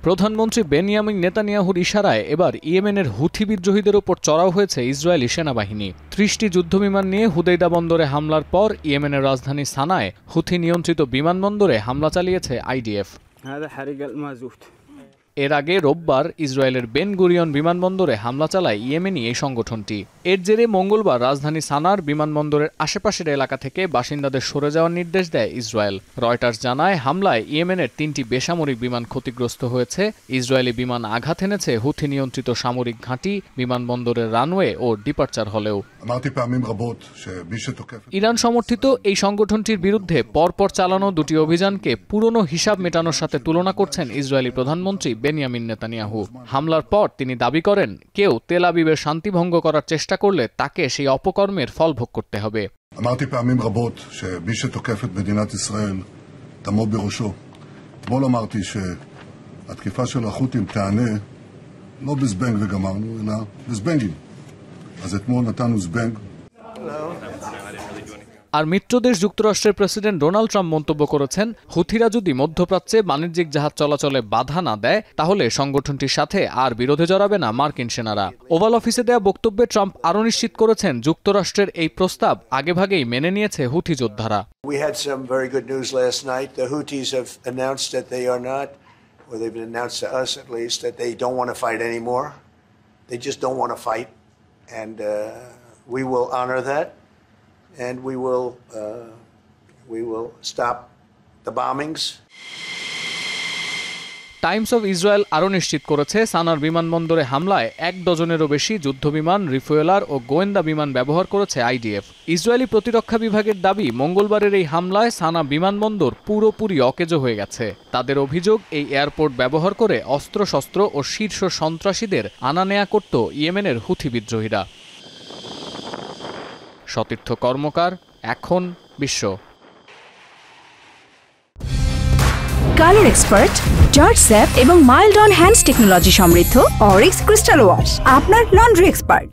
প্রধানমন্ত্রী বেনিয়ামিন নেতানিয়াহুর ইশারায় এবার ইয়েমেনের হুথি বিদ্রোহীদের ওপর চড়াও হয়েছে ইসরায়েলি সেনাবাহিনী। ৩০টি যুদ্ধবিমান নিয়ে হুদাইদা বন্দরে হামলার পর ইয়েমেনের রাজধানী সানায় হুথি নিয়ন্ত্রিত বিমানবন্দরে হামলা চালিয়েছে আইডিএফ। এর আগে রোববার ইসরায়েলের বেন গুরিয়ন বিমানবন্দরে হামলা চালায় ইয়েমেনি এই সংগঠনটি। এর জেরে মঙ্গলবার রাজধানী সানার বিমানবন্দরের আশেপাশের এলাকা থেকে বাসিন্দাদের সরে যাওয়ার নির্দেশ দেয় ইসরায়েল। রয়টার্স জানায়, হামলায় ইয়েমেনের ৩টি বেসামরিক বিমান ক্ষতিগ্রস্ত হয়েছে। ইসরায়েলি বিমান আঘাত এনেছে হুথি নিয়ন্ত্রিত সামরিক ঘাঁটি, বিমানবন্দরের রানওয়ে ও ডিপার্চার হলেও। ইরান সমর্থিত এই সংগঠনটির বিরুদ্ধে পরপর চালানো দুটি অভিযানকে পুরনো হিসাব মেটানোর সাথে তুলনা করছেন ইসরায়েলি প্রধানমন্ত্রী বেনিয়ামিন নেতানিয়াহু। হামলার পর তিনি দাবি করেন, কেউ তেল আবিবের শান্তি ভঙ্গ করার চেষ্টা করলে তাকে সেই অপকর্মের ফল ভোগ করতে হবে। אמרתי פעמים רבות שמי שתוקף את מדינת ישראל תעמוד בראשו. אתמול אמרתי שהתקיפה של החות'ים תענה לא בזבנג וגמרנו, אלא בזבנגים. אז אתמול נתנו זבנג. আর মিত্রদেশ যুক্তরাষ্ট্রের প্রেসিডেন্ট ডোনাল্ড ট্রাম্প মন্তব্য করেছেন, হুথিরা যদি মধ্যপ্রাচ্যে বাণিজ্যিক জাহাজ চলাচলে বাধা না দেয় তাহলে সংগঠনটির সাথে আর বিরোধে জড়াবে না মার্কিন সেনারা। ওভাল অফিসে দেয়া বক্তব্যে ট্রাম্প আরও নিশ্চিত করেছেন, যুক্তরাষ্ট্রের এই প্রস্তাব আগেভাগেই মেনে নিয়েছে হুথি যোদ্ধারা। We had some very good news last night. The Houthis have announced that they are not, or they've announced to us at least, that they don't want to fight anymore. They just don't want to fight, and we will honor that. And we will stop the bombings. Times of Israel আরও নিশ্চিত করেছে, সানার বিমানবন্দরে হামলায় ১ ডজনেরও বেশি যুদ্ধবিমান, রিফুয়েলার ও গোয়েন্দা বিমান ব্যবহার করেছে আইডিএফ। ইসরায়েলি প্রতিরক্ষা বিভাগের দাবি, মঙ্গলবারের এই হামলায় সানা বিমানবন্দর পুরোপুরি অকেজো হয়ে গেছে। তাদের অভিযোগ, এই এয়ারপোর্ট ব্যবহার করে অস্ত্রশস্ত্র ও শীর্ষ সন্ত্রাসীদের আনা নেয়া করত ইয়েমেনের হুথি বিদ্রোহীরা। সতীর্থ কর্মকার, এখন বিশ্ব। কালার এক্সপার্ট, জর্জ স্যাপ এবং মাইল্ড অন হ্যান্ডস টেকনোলজি সমৃদ্ধ অরিক্স ক্রিস্টাল ওয়াশ আপনার লন্ড্রি এক্সপার্ট।